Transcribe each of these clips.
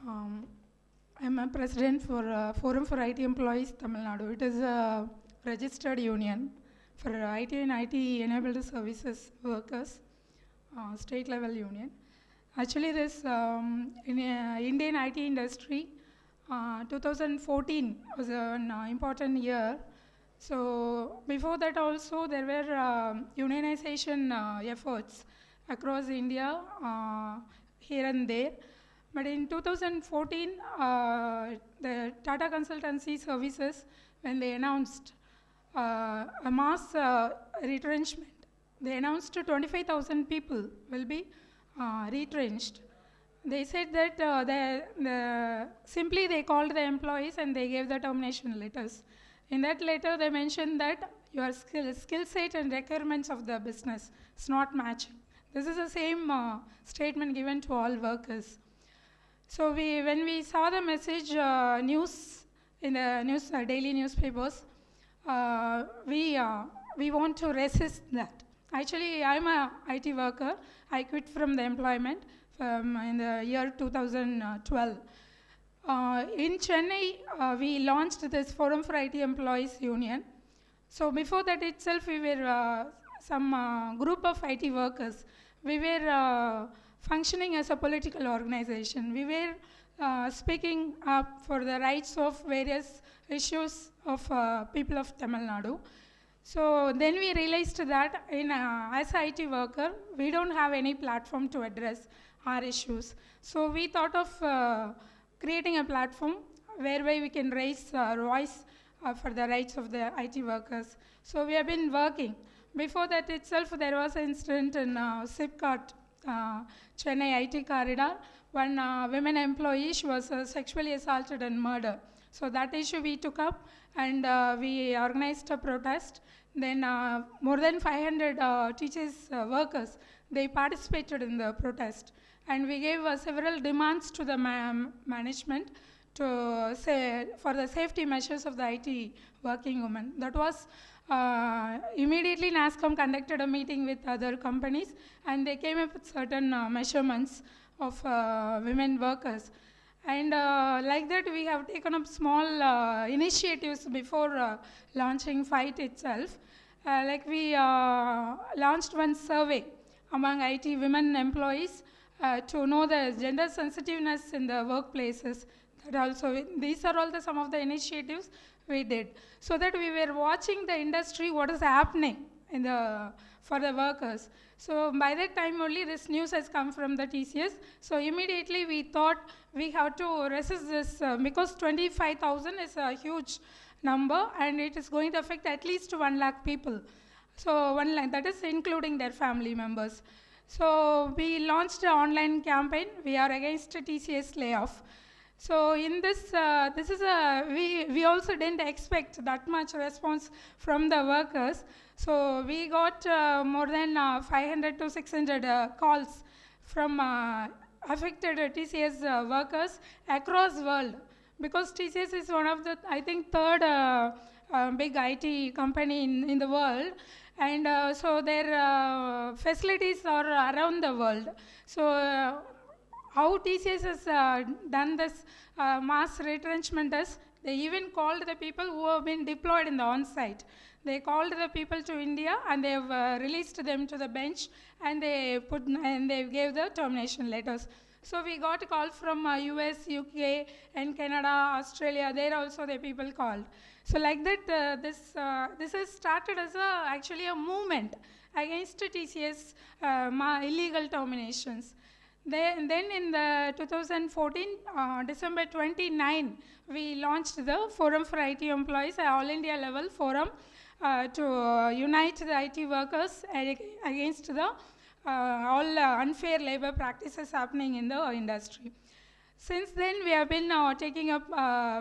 Um, I'm a president for Forum for IT Employees Tamil Nadu. It is a registered union for IT and IT enabled services workers, state level union. Actually, this in Indian IT industry, 2014 was an important year. So before that also there were unionization efforts across India, here and there. But in 2014, the Tata Consultancy Services, when they announced a mass retrenchment, they announced 25,000 people will be retrenched. They said that simply they called the employees and they gave the termination letters. In that letter, they mentioned that your skill set and requirements of the business is not matching. This is the same statement given to all workers. So when we saw the message news in the daily newspapers, we want to resist that. Actually, I'm a IT worker. I quit from the employment in the year 2012. In Chennai, we launched this Forum for IT Employees Union. So before that itself, we were some group of IT workers. We were functioning as a political organization. We were speaking up for the rights of various issues of people of Tamil Nadu. So then we realized that as an IT worker, we don't have any platform to address our issues. So we thought of creating a platform whereby we can raise our voice for the rights of the IT workers. So we have been working. Before that itself, there was an incident in SIPCAT, Chennai IT corridor. One women employee, she was sexually assaulted and murdered. So that issue we took up and we organized a protest. Then more than 500 teachers, workers, they participated in the protest. And we gave several demands to the management to say for the safety measures of the IT working women. That was immediately NASCOM conducted a meeting with other companies and they came up with certain measurements of women workers. And like that we have taken up small initiatives before launching F.I.T.E itself. Like we launched one survey among IT women employees to know the gender sensitiveness in the workplaces. That also, these are all some of the initiatives we did. So that we were watching the industry, what is happening in for the workers. So by that time only this news has come from the TCS. So immediately we thought we have to resist this because 25,000 is a huge number and it is going to affect at least 1 lakh people. So 1 lakh, that is including their family members. So we launched an online campaign. We are against TCS layoff. So in this, we also didn't expect that much response from the workers. So we got more than 500 to 600 calls from affected TCS workers across world. Because TCS is one of the, I think, third big IT company in the world. And so their facilities are around the world. So how TCS has done this mass retrenchment is, they even called the people who have been deployed in the on-site. They called the people to India and they have released them to the bench and they gave the termination letters. So we got a call from US, UK and Canada, Australia. There also the people called. So like that, this has started as actually a movement against TCS illegal terminations. Then in the 2014, December 29, we launched the Forum for IT Employees, an all India level forum to unite the IT workers against the all unfair labor practices happening in the industry. Since then, we have been taking up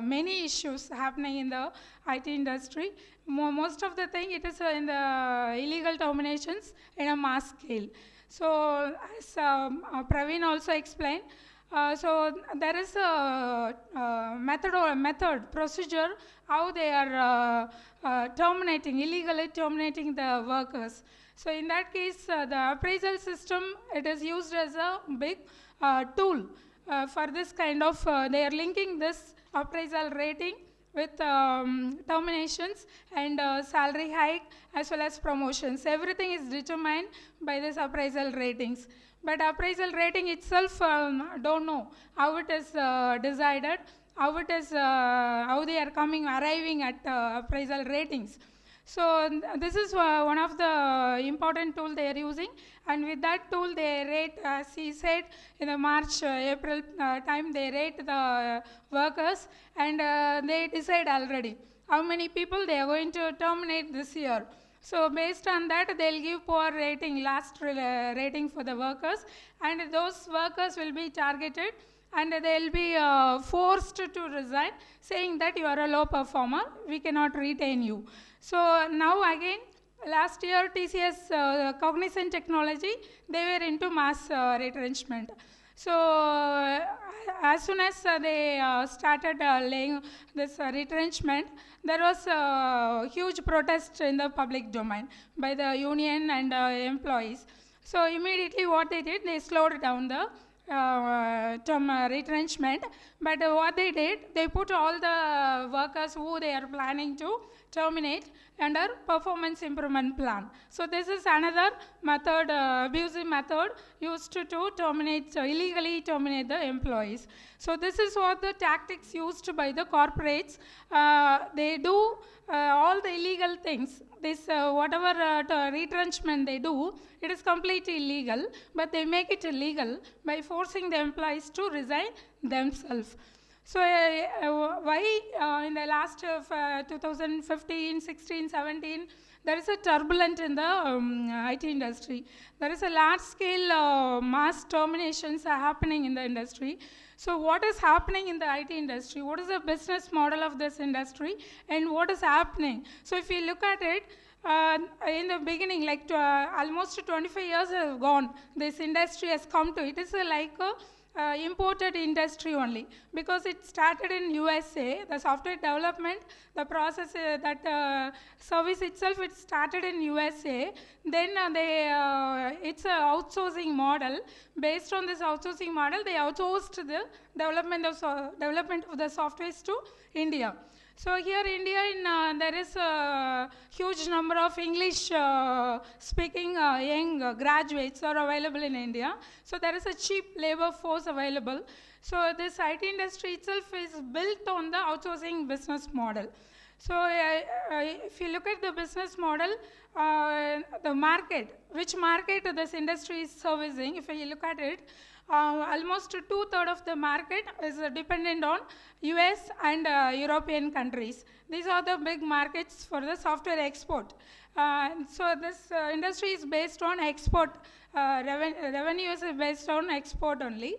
many issues happening in the IT industry. Most of the thing, it is in the illegal terminations in a mass scale. So as Praveen also explained, so there is a method, procedure, how they are illegally terminating the workers. So in that case, the appraisal system, it is used as a big tool for this kind of, they are linking this appraisal rating with terminations and salary hike as well as promotions. Everything is determined by this appraisal ratings. But appraisal rating itself, don't know how it is decided, how it is, how they are arriving at appraisal ratings. So this is one of the important tool they are using, and with that tool they rate, as he said, in the March, April time, they rate the workers, and they decide already how many people they are going to terminate this year. So based on that, they'll give poor rating, last rating for the workers, and those workers will be targeted, and they'll be forced to resign, saying that you are a low performer, we cannot retain you. So now again, last year TCS Cognizant Technology, they were into mass retrenchment. So as soon as they started laying this retrenchment, there was a huge protest in the public domain by the union and employees. So immediately what they did, they slowed down the retrenchment. But what they did, they put all the workers who they are planning to terminate under performance improvement plan. So this is another method, abusive method used to terminate, illegally terminate the employees. So this is what the tactics used by the corporates. They do all the illegal things. This whatever retrenchment they do, it is completely illegal, but they make it illegal by forcing the employees to resign themselves. So why in the last 2015, 16, 17, there is a turbulence in the IT industry. There is a large scale mass terminations are happening in the industry. So what is happening in the IT industry? What is the business model of this industry? And what is happening? So if you look at it, in the beginning, like almost 25 years have gone, this industry has come to, it is like a imported industry only, because it started in USA, the software development, the process, that service itself, it started in USA. Then it's an outsourcing model. Based on this outsourcing model, they outsourced the development of the softwares to India. So here India, there is a huge number of English speaking young graduates are available in India. So there is a cheap labor force available. So this IT industry itself is built on the outsourcing business model. So if you look at the business model, the market, which market this industry is servicing, if you look at it, almost 2/3 of the market is dependent on US and European countries. These are the big markets for the software export. So this industry is based on export, revenue is based on export only.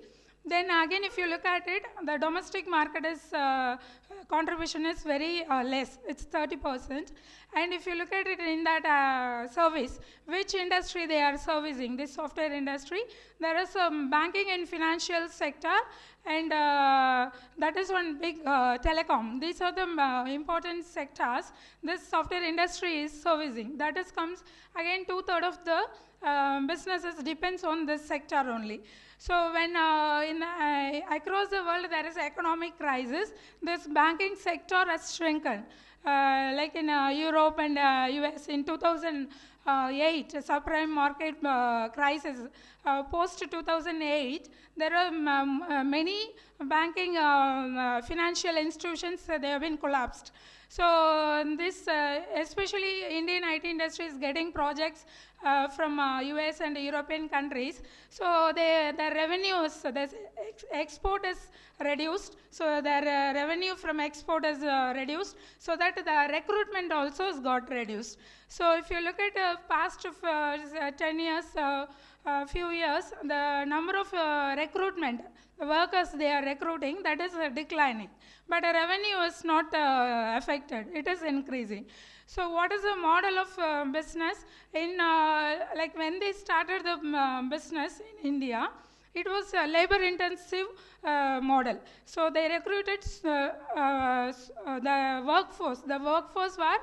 Then again, if you look at it, the domestic market is contribution is very less, it's 30%. And if you look at it in that service, which industry they are servicing, this software industry, there is a banking and financial sector, and that is one big telecom. These are the important sectors this software industry is servicing. That is comes again 2/3 of the businesses depends on this sector only. So when across the world there is economic crisis, this banking sector has shrunken. Like in Europe and US in 2008, subprime market crisis, post 2008, there are many banking financial institutions, they have been collapsed. So this, especially Indian IT industry is getting projects from US and European countries. So their revenues, the export is reduced. So their revenue from export is reduced, so that the recruitment also has got reduced. So if you look at past 10 years, few years, the number of recruitment, the workers they are recruiting, that is declining. But the revenue is not affected, it is increasing. So what is the model of business? In like when they started the business in India, It was a labor-intensive model. So they recruited the workforce. The workforce were,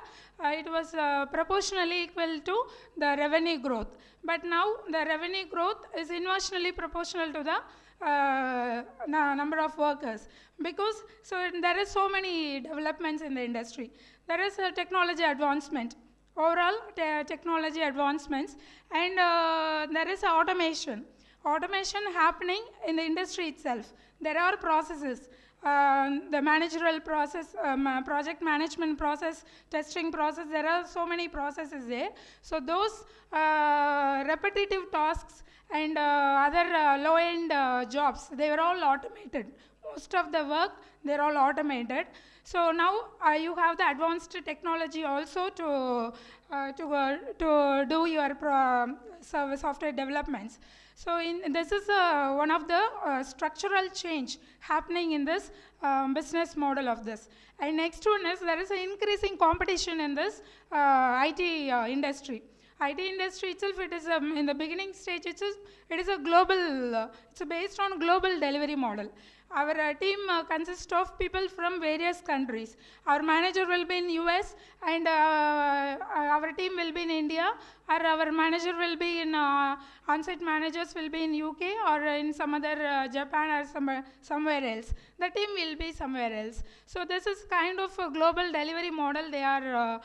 it was proportionally equal to the revenue growth. But now the revenue growth is inversely proportional to the number of workers, because there is so many developments in the industry. There is a technology advancement, overall technology advancements, and there is automation happening in the industry itself. There are processes, the managerial process, project management process, testing process, there are so many processes there. So those repetitive tasks and other low-end jobs, they were all automated. Most of the work, they're all automated. So now you have the advanced technology also to do your software developments. So this is one of the structural change happening in this business model of this. And next one is, there is an increasing competition in this IT industry. IT industry itself, it is in the beginning stage, it is a global, it's based on global delivery model. Our team consists of people from various countries. Our manager will be in US, and our team will be in India, or our manager will be in, on-site managers will be in UK or in some other Japan or somewhere else. The team will be somewhere else. So this is kind of a global delivery model they are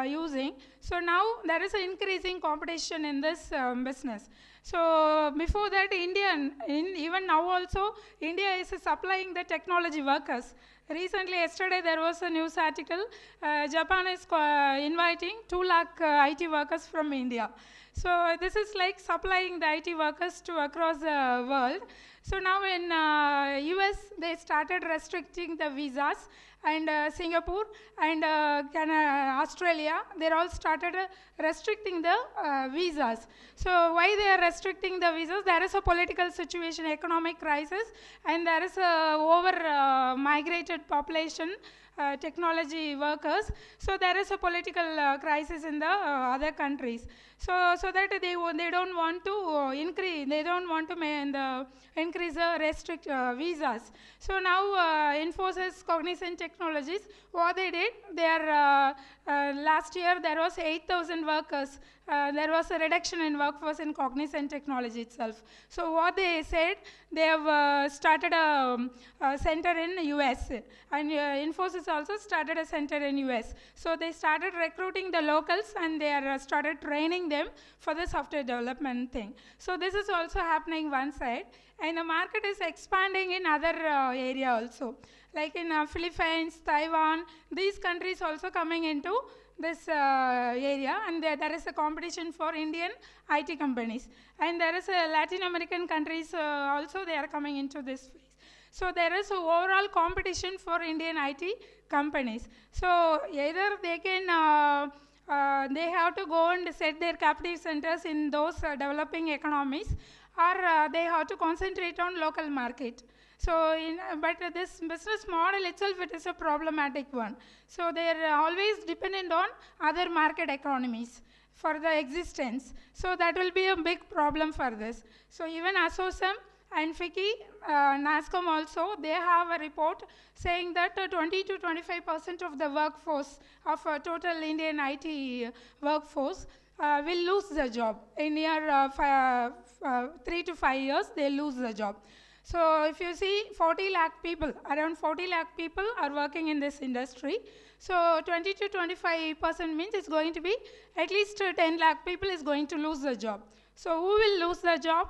using. So now there is an increasing competition in this business. So before that, even now also, India is supplying the technology workers. Recently, yesterday, there was a news article, Japan is inviting 2 lakh IT workers from India. So this is like supplying the IT workers to across the world. So now in US, they started restricting the visas, and Singapore and Australia, they all started restricting the visas. So why they are restricting the visas? There is a political situation, economic crisis, and there is a over migrated population, technology workers. So there is a political crisis in the other countries. So that they don't want to increase, they don't want to increase the restrict visas. So now Infosys, Cognizant Technologies, what they did, they are last year there was 8,000 workers. There was a reduction in workforce in Cognizant Technology itself. So what they said, they have started a center in US, and Infosys also started a center in US. So they started recruiting the locals, and they are started training them for the software development thing. So this is also happening one side, and the market is expanding in other area also, like in Philippines, Taiwan, these countries also coming into this area, and there is a competition for Indian IT companies, and there is Latin American countries also, they are coming into this phase. So there is a overall competition for Indian IT companies. So either they can they have to go and set their captive centers in those developing economies, or they have to concentrate on local market. So, but this business model itself, it is a problematic one. So they are always dependent on other market economies for the existence. So that will be a big problem for this. So even ASSOCHAM and F.I.T.E, NASSCOM also, they have a report saying that 20 to 25% of the workforce of total Indian IT workforce will lose the job. In near 3 to 5 years, they lose the job. So if you see 40 lakh people, around 40 lakh people are working in this industry. So 20 to 25% means it's going to be at least 10 lakh people is going to lose the job. So who will lose the job?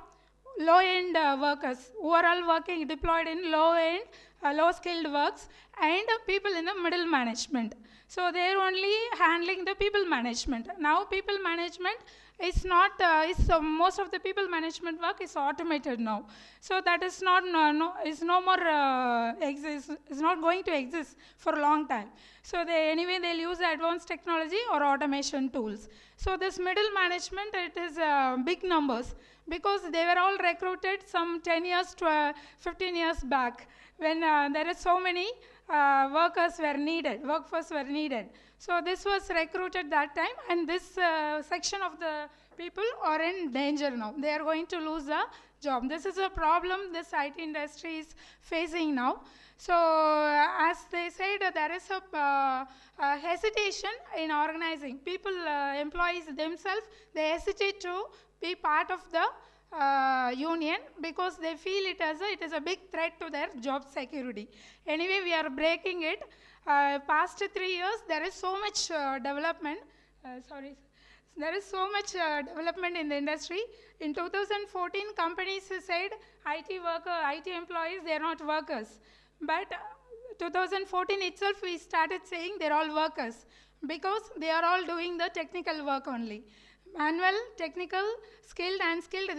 Low-end workers who are all working deployed in low-end, low-skilled works, and people in the middle management. So they are only handling the people management. Now people management is not, most of the people management work is automated now. So that is not, is no more, is not going to exist for a long time. So anyway, they'll use advanced technology or automation tools. So this middle management, it is big numbers, because they were all recruited some 10 years to 15 years back, when there are so many workforce were needed. So this was recruited that time, and this section of the people are in danger now. They are going to lose a job. This is a problem this IT industry is facing now. So as they said, there is a hesitation in organizing. People, employees themselves, they hesitate to be part of the union because they feel it is a big threat to their job security. Anyway, we are breaking it. Past 3 years, there is so much development. There is so much development in the industry. In 2014, companies said IT employees, they are not workers. But 2014 itself, we started saying they're all workers because they are all doing the technical work only. Manual, technical, skilled, unskilled,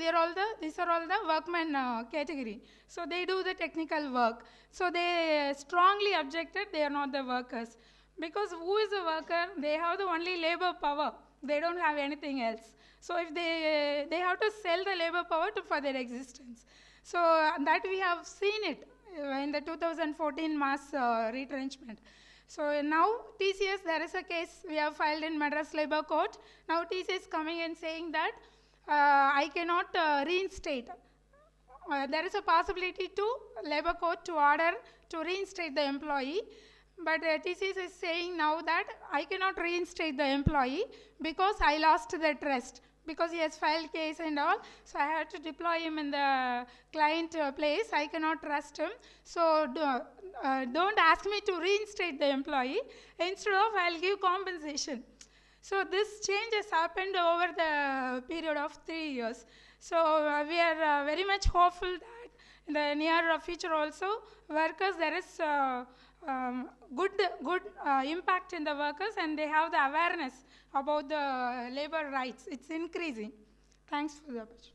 these are all the workmen category. So they do the technical work. So they strongly objected they are not the workers. Because who is a worker? They have the only labor power. They don't have anything else. So if they have to sell the labor power for their existence. So that we have seen it in the 2014 mass retrenchment. So now TCS, there is a case we have filed in Madras Labour Court. Now TCS is coming and saying that I cannot reinstate. There is a possibility to Labour Court to order to reinstate the employee. But TCS is saying now that I cannot reinstate the employee because I lost the trust. Because he has filed case and all, so I had to deploy him in the client place. I cannot trust him. So don't ask me to reinstate the employee. Instead of, I'll give compensation. So this change has happened over the period of 3 years. So we are very much hopeful that in the near future also, workers, there is good impact in the workers, and they have the awareness about the labor rights. It's increasing. Thanks for the opportunity.